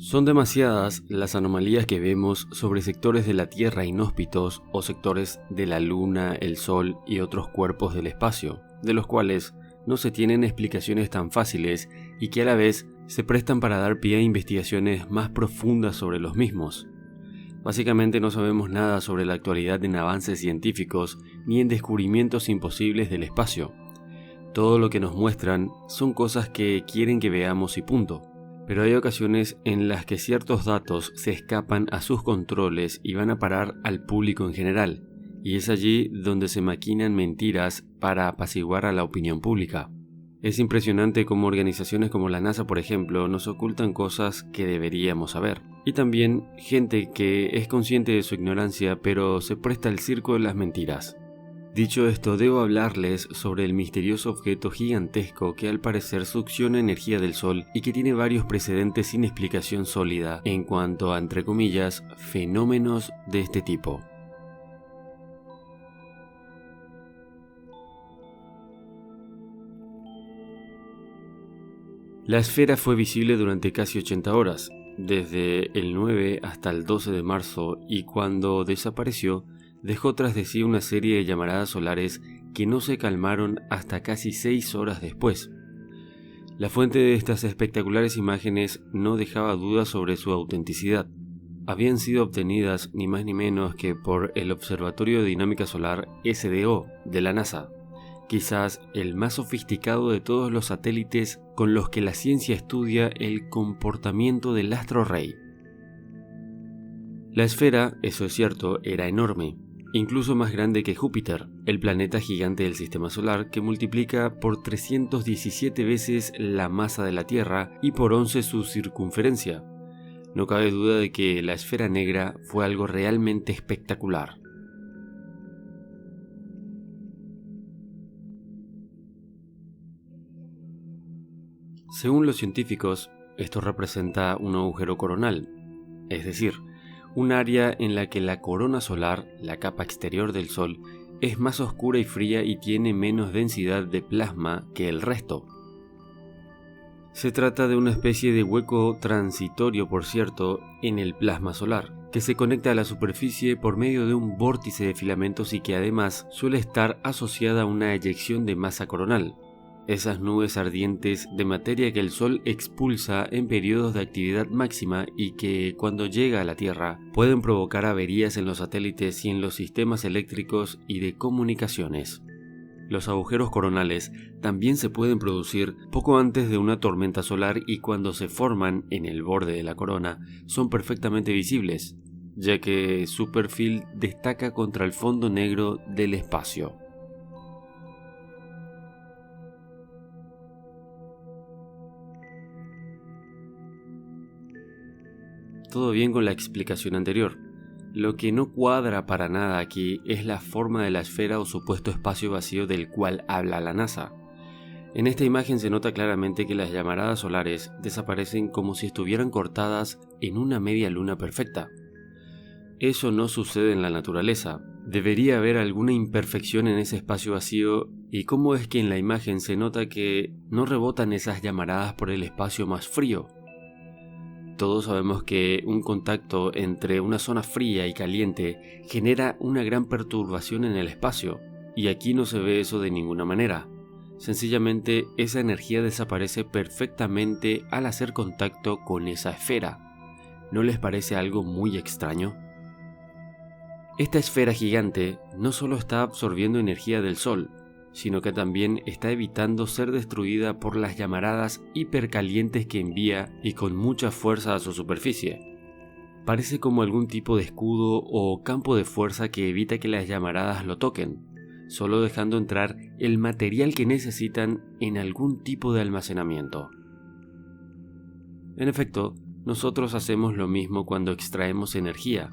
Son demasiadas las anomalías que vemos sobre sectores de la Tierra inhóspitos o sectores de la Luna, el Sol y otros cuerpos del espacio, de los cuales no se tienen explicaciones tan fáciles y que a la vez se prestan para dar pie a investigaciones más profundas sobre los mismos. Básicamente no sabemos nada sobre la actualidad en avances científicos ni en descubrimientos imposibles del espacio. Todo lo que nos muestran son cosas que quieren que veamos y punto. Pero hay ocasiones en las que ciertos datos se escapan a sus controles y van a parar al público en general, y es allí donde se maquinan mentiras para apaciguar a la opinión pública. Es impresionante cómo organizaciones como la NASA, por ejemplo, nos ocultan cosas que deberíamos saber. Y también gente que es consciente de su ignorancia, pero se presta al circo de las mentiras. Dicho esto, debo hablarles sobre el misterioso objeto gigantesco que al parecer succiona energía del Sol y que tiene varios precedentes sin explicación sólida en cuanto a, entre comillas, fenómenos de este tipo. La esfera fue visible durante casi 80 horas, desde el 9 hasta el 12 de marzo, y cuando desapareció, dejó tras de sí una serie de llamaradas solares que no se calmaron hasta casi 6 horas después. La fuente de estas espectaculares imágenes no dejaba dudas sobre su autenticidad. Habían sido obtenidas ni más ni menos que por el Observatorio de Dinámica Solar SDO de la NASA, quizás el más sofisticado de todos los satélites con los que la ciencia estudia el comportamiento del astro rey. La esfera, eso es cierto, era enorme, incluso más grande que Júpiter, el planeta gigante del sistema solar que multiplica por 317 veces la masa de la Tierra y por 11 su circunferencia. No cabe duda de que la esfera negra fue algo realmente espectacular. Según los científicos, esto representa un agujero coronal, es decir, un área en la que la corona solar, la capa exterior del Sol, es más oscura y fría y tiene menos densidad de plasma que el resto. Se trata de una especie de hueco transitorio, por cierto, en el plasma solar, que se conecta a la superficie por medio de un vórtice de filamentos y que además suele estar asociada a una eyección de masa coronal. Esas nubes ardientes de materia que el Sol expulsa en periodos de actividad máxima y que, cuando llega a la Tierra, pueden provocar averías en los satélites y en los sistemas eléctricos y de comunicaciones. Los agujeros coronales también se pueden producir poco antes de una tormenta solar y cuando se forman en el borde de la corona son perfectamente visibles, ya que su perfil destaca contra el fondo negro del espacio. Todo bien con la explicación anterior. Lo que no cuadra para nada aquí es la forma de la esfera o supuesto espacio vacío del cual habla la NASA. En esta imagen se nota claramente que las llamaradas solares desaparecen como si estuvieran cortadas en una media luna perfecta. Eso no sucede en la naturaleza. Debería haber alguna imperfección en ese espacio vacío. ¿Y cómo es que en la imagen se nota que no rebotan esas llamaradas por el espacio más frío? Todos sabemos que un contacto entre una zona fría y caliente genera una gran perturbación en el espacio, y aquí no se ve eso de ninguna manera. Sencillamente esa energía desaparece perfectamente al hacer contacto con esa esfera. ¿No les parece algo muy extraño? Esta esfera gigante no solo está absorbiendo energía del Sol, sino que también está evitando ser destruida por las llamaradas hipercalientes que envía y con mucha fuerza a su superficie. Parece como algún tipo de escudo o campo de fuerza que evita que las llamaradas lo toquen, solo dejando entrar el material que necesitan en algún tipo de almacenamiento. En efecto, nosotros hacemos lo mismo cuando extraemos energía.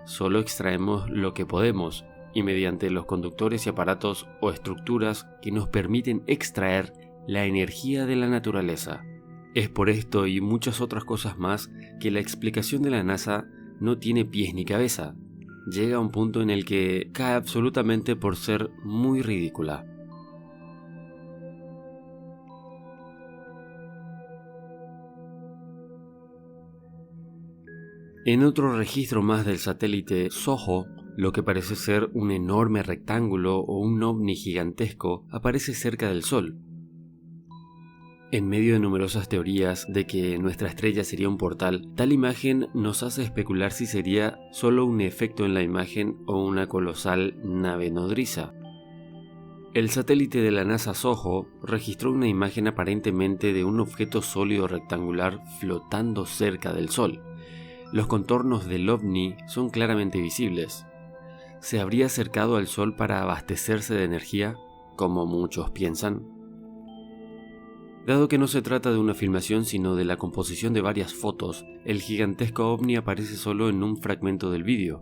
Solo extraemos lo que podemos, y mediante los conductores y aparatos o estructuras que nos permiten extraer la energía de la naturaleza. Es por esto y muchas otras cosas más que la explicación de la NASA no tiene pies ni cabeza. Llega a un punto en el que cae absolutamente por ser muy ridícula. En otro registro más del satélite SOHO, lo que parece ser un enorme rectángulo o un ovni gigantesco aparece cerca del Sol. En medio de numerosas teorías de que nuestra estrella sería un portal, tal imagen nos hace especular si sería solo un efecto en la imagen o una colosal nave nodriza. El satélite de la NASA SOHO registró una imagen aparentemente de un objeto sólido rectangular flotando cerca del Sol. Los contornos del ovni son claramente visibles. ¿Se habría acercado al Sol para abastecerse de energía, como muchos piensan? Dado que no se trata de una filmación sino de la composición de varias fotos, el gigantesco ovni aparece solo en un fragmento del vídeo,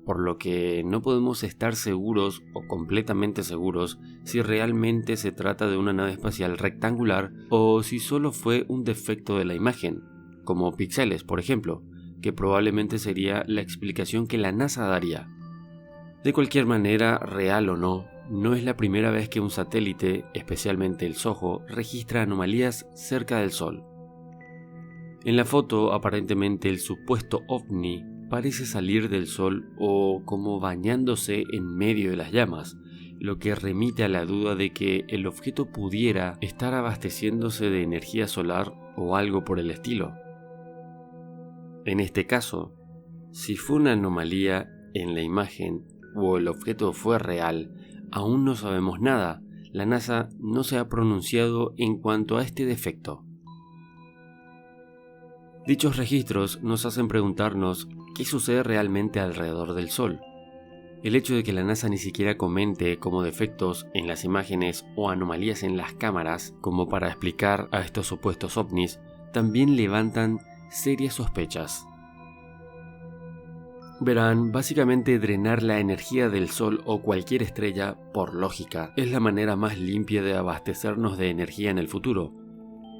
por lo que no podemos estar seguros o completamente seguros si realmente se trata de una nave espacial rectangular o si solo fue un defecto de la imagen, como píxeles por ejemplo, que probablemente sería la explicación que la NASA daría. De cualquier manera, real o no, no es la primera vez que un satélite, especialmente el SOHO, registra anomalías cerca del Sol. En la foto, aparentemente el supuesto ovni parece salir del Sol o como bañándose en medio de las llamas, lo que remite a la duda de que el objeto pudiera estar abasteciéndose de energía solar o algo por el estilo. En este caso, si fue una anomalía en la imagen o el objeto fue real, aún no sabemos nada. La NASA no se ha pronunciado en cuanto a este defecto. Dichos registros nos hacen preguntarnos qué sucede realmente alrededor del Sol. El hecho de que la NASA ni siquiera comente como defectos en las imágenes o anomalías en las cámaras como para explicar a estos supuestos ovnis, también levantan serias sospechas. Verán, básicamente drenar la energía del Sol o cualquier estrella, por lógica, es la manera más limpia de abastecernos de energía en el futuro.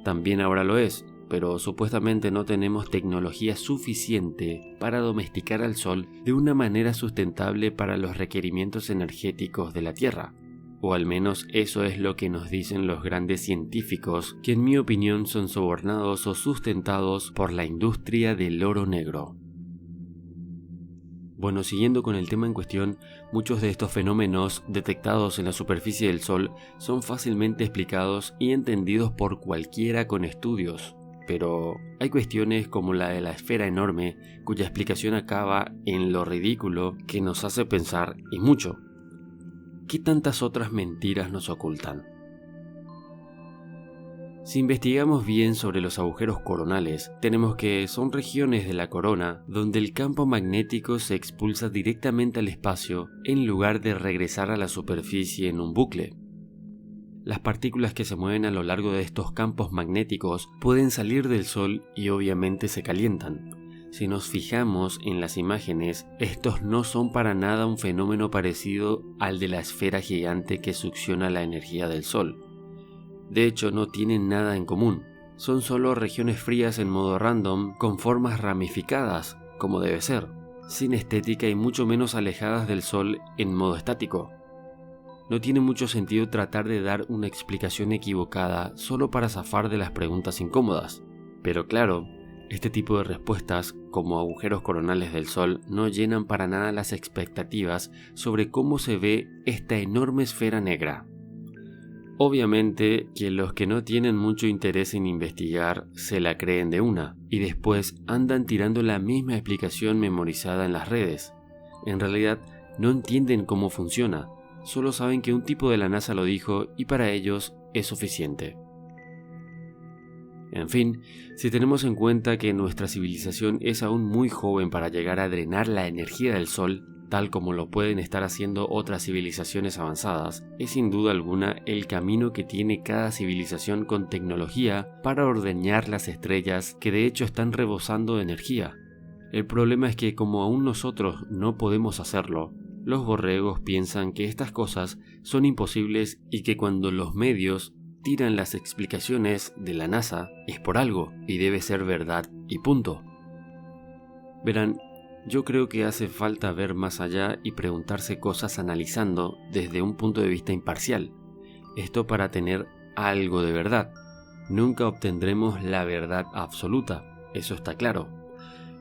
También ahora lo es, pero supuestamente no tenemos tecnología suficiente para domesticar al Sol de una manera sustentable para los requerimientos energéticos de la Tierra. O al menos eso es lo que nos dicen los grandes científicos, que en mi opinión son sobornados o sustentados por la industria del oro negro. Bueno, siguiendo con el tema en cuestión, muchos de estos fenómenos detectados en la superficie del Sol son fácilmente explicados y entendidos por cualquiera con estudios. Pero hay cuestiones como la de la esfera enorme, cuya explicación acaba en lo ridículo que nos hace pensar y mucho. ¿Qué tantas otras mentiras nos ocultan? Si investigamos bien sobre los agujeros coronales, tenemos que son regiones de la corona donde el campo magnético se expulsa directamente al espacio en lugar de regresar a la superficie en un bucle. Las partículas que se mueven a lo largo de estos campos magnéticos pueden salir del Sol y obviamente se calientan. Si nos fijamos en las imágenes, estos no son para nada un fenómeno parecido al de la esfera gigante que succiona la energía del Sol. De hecho, no tienen nada en común. Son solo regiones frías en modo random, con formas ramificadas, como debe ser, sin estética y mucho menos alejadas del Sol en modo estático. No tiene mucho sentido tratar de dar una explicación equivocada solo para zafar de las preguntas incómodas. Pero claro, este tipo de respuestas, como agujeros coronales del Sol, no llenan para nada las expectativas sobre cómo se ve esta enorme esfera negra. Obviamente que los que no tienen mucho interés en investigar se la creen de una y después andan tirando la misma explicación memorizada en las redes. En realidad no entienden cómo funciona, solo saben que un tipo de la NASA lo dijo y para ellos es suficiente. En fin, si tenemos en cuenta que nuestra civilización es aún muy joven para llegar a drenar la energía del Sol, tal como lo pueden estar haciendo otras civilizaciones avanzadas, es sin duda alguna el camino que tiene cada civilización con tecnología para ordeñar las estrellas que de hecho están rebosando de energía. El problema es que como aún nosotros no podemos hacerlo, los borregos piensan que estas cosas son imposibles y que cuando los medios tiran las explicaciones de la NASA es por algo y debe ser verdad y punto. Verán, yo creo que hace falta ver más allá y preguntarse cosas analizando desde un punto de vista imparcial. Esto para tener algo de verdad. Nunca obtendremos la verdad absoluta, eso está claro.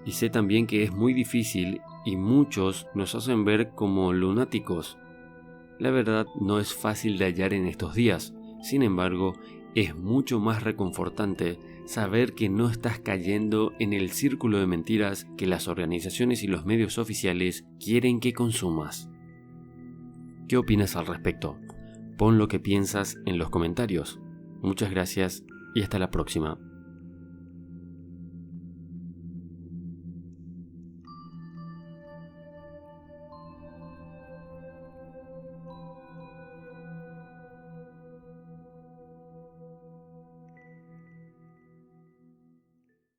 Y sé también que es muy difícil y muchos nos hacen ver como lunáticos. La verdad no es fácil de hallar en estos días. Sin embargo, es mucho más reconfortante saber que no estás cayendo en el círculo de mentiras que las organizaciones y los medios oficiales quieren que consumas. ¿Qué opinas al respecto? Pon lo que piensas en los comentarios. Muchas gracias y hasta la próxima.